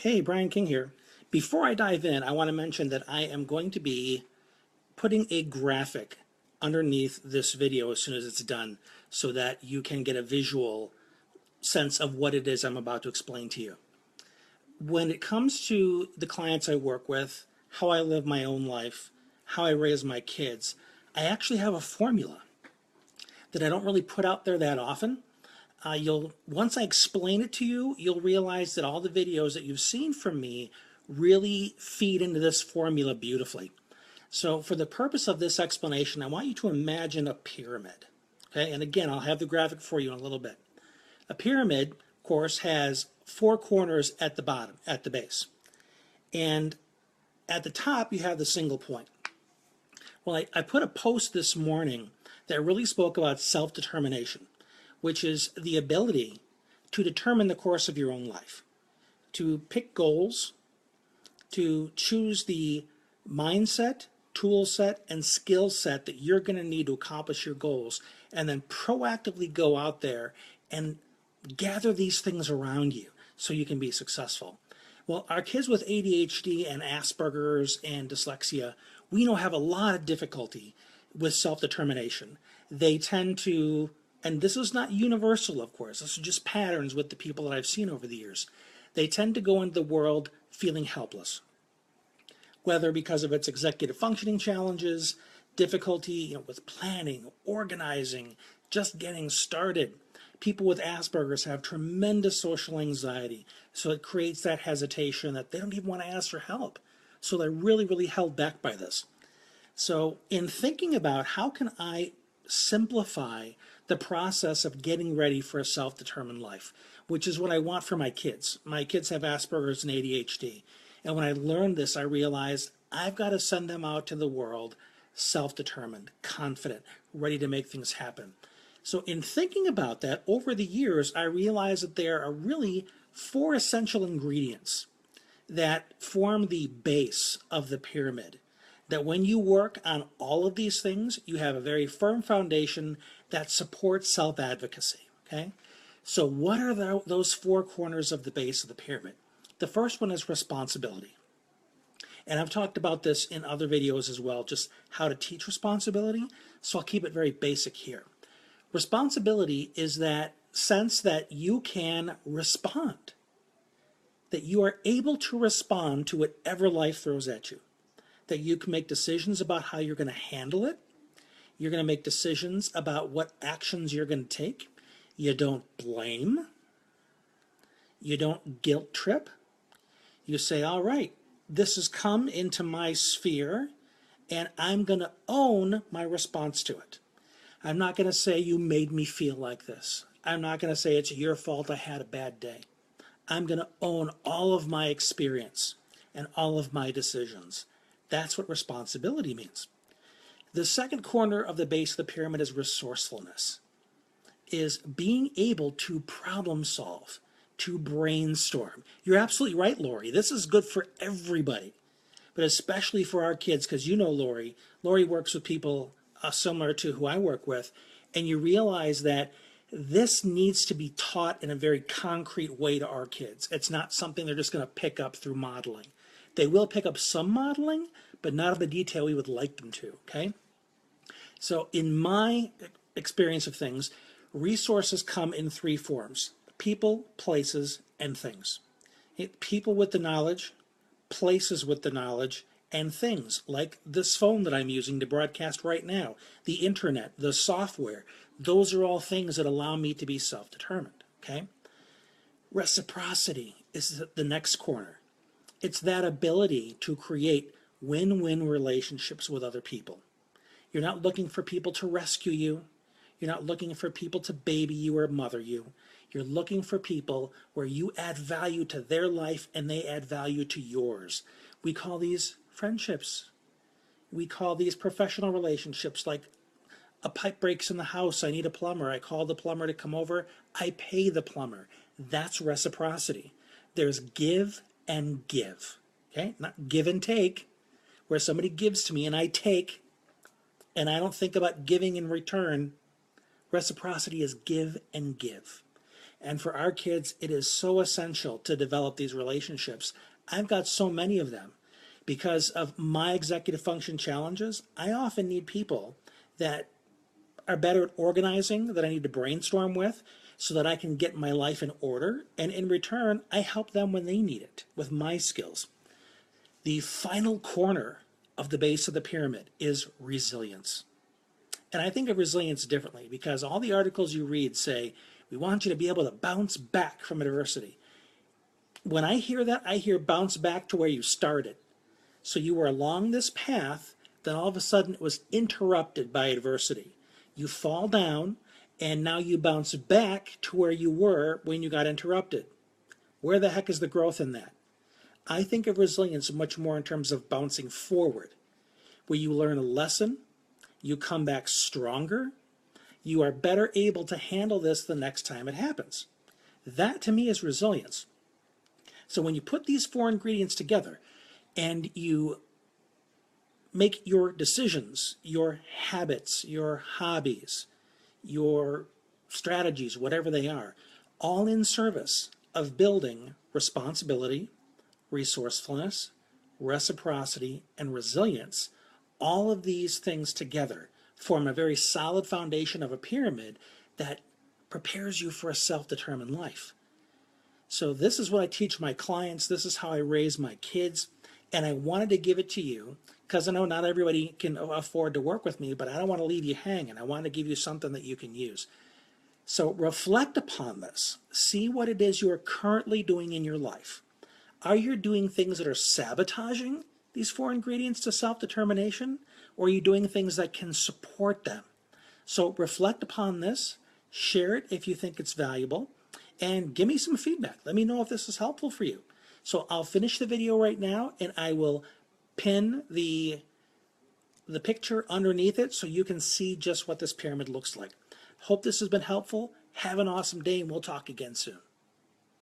Hey, Brian King here. Before I dive in, I want to mention that I am going to be putting a graphic underneath this video as soon as it's done so that you can get a visual sense of what it is I'm about to explain to you. When it comes to the clients I work with, how I live my own life, how I raise my kids, I actually have a formula that I don't really put out there that often. Once I explain it to you, you'll realize that all the videos that you've seen from me really feed into this formula beautifully. So for the purpose of this explanation, I want you to imagine a pyramid. Okay, and again, I'll have the graphic for you in a little bit. A pyramid, of course, has four corners at the bottom, at the base. And at the top, you have the single point. Well, I put a post this morning that really spoke about self-determination, which is the ability to determine the course of your own life, to pick goals, to choose the mindset, tool set, and skill set that you're going to need to accomplish your goals, and then proactively go out there and gather these things around you so you can be successful. Well, our kids with ADHD and Asperger's and dyslexia, we know have a lot of difficulty with self-determination. They tend to, and this is not universal, of course, this is just patterns with the people that I've seen over the years. They tend to go into the world feeling helpless, whether because of its executive functioning challenges, difficulty with planning, organizing, just getting started. People with Asperger's have tremendous social anxiety, so it creates that hesitation that they don't even want to ask for help. So they're really, really held back by this. So in thinking about how can I simplify the process of getting ready for a self-determined life, which is what I want for my kids. My kids have Asperger's and ADHD. And when I learned this, I realized I've got to send them out to the world self-determined, confident, ready to make things happen. So in thinking about that, over the years, I realized that there are really four essential ingredients that form the base of the pyramid. That when you work on all of these things, you have a very firm foundation that supports self-advocacy. Okay? So what are those four corners of the base of the pyramid? The first one is responsibility. And I've talked about this in other videos as well, just how to teach responsibility. So I'll keep it very basic here. Responsibility is that sense that you can respond, that you are able to respond to whatever life throws at you, that you can make decisions about how you're going to handle it. You're going to make decisions about what actions you're going to take. You don't blame. You don't guilt trip. You say, all right, this has come into my sphere, and I'm going to own my response to it. I'm not going to say you made me feel like this. I'm not going to say it's your fault I had a bad day. I'm going to own all of my experience and all of my decisions. That's what responsibility means. The second corner of the base of the pyramid is resourcefulness, is being able to problem solve, to brainstorm. You're absolutely right, Lori. This is good for everybody, but especially for our kids, because you know Lori. Lori works with people similar to who I work with, and you realize that this needs to be taught in a very concrete way to our kids. It's not something they're just going to pick up through modeling. They will pick up some modeling, but not of the detail we would like them to, okay? So in my experience of things, resources come in three forms: people, places, and things. People with the knowledge, places with the knowledge, and things like this phone that I'm using to broadcast right now, the internet, the software. Those are all things that allow me to be self-determined, okay? Reciprocity is the next corner. It's that ability to create win-win relationships with other people. You're not looking for people to rescue you. You're not looking for people to baby you or mother you. You're looking for people where you add value to their life and they add value to yours. We call these friendships. We call these professional relationships, like a pipe breaks in the house, I need a plumber. I call the plumber to come over. I pay the plumber. That's reciprocity. There's give and give. Okay? Not give and take, where somebody gives to me and I take, and I don't think about giving in return. Reciprocity is give and give. And for our kids, it is so essential to develop these relationships. I've got so many of them. Because of my executive function challenges, I often need people that are better at organizing, that I need to brainstorm with, so that I can get my life in order. And in return, I help them when they need it with my skills. The final corner of the base of the pyramid is resilience. And I think of resilience differently because all the articles you read say, we want you to be able to bounce back from adversity. When I hear that, I hear bounce back to where you started. So you were along this path, then all of a sudden it was interrupted by adversity. You fall down, and now you bounce back to where you were when you got interrupted. Where the heck is the growth in that? I think of resilience much more in terms of bouncing forward, where you learn a lesson, you come back stronger, you are better able to handle this the next time it happens. That to me is resilience. So when you put these four ingredients together and you make your decisions, your habits, your hobbies, your strategies, whatever they are, all in service of building responsibility, resourcefulness, reciprocity, and resilience, all of these things together form a very solid foundation of a pyramid that prepares you for a self-determined life. So this is what I teach my clients. This is how I raise my kids. And I wanted to give it to you because I know not everybody can afford to work with me, but I don't want to leave you hanging. I want to give you something that you can use. So reflect upon this. See what it is you are currently doing in your life. Are you doing things that are sabotaging these four ingredients to self-determination, or are you doing things that can support them? So reflect upon this, share it if you think it's valuable, and give me some feedback. Let me know if this is helpful for you. So I'll finish the video right now, and I will pin the picture underneath it so you can see just what this pyramid looks like. Hope this has been helpful. Have an awesome day, and we'll talk again soon.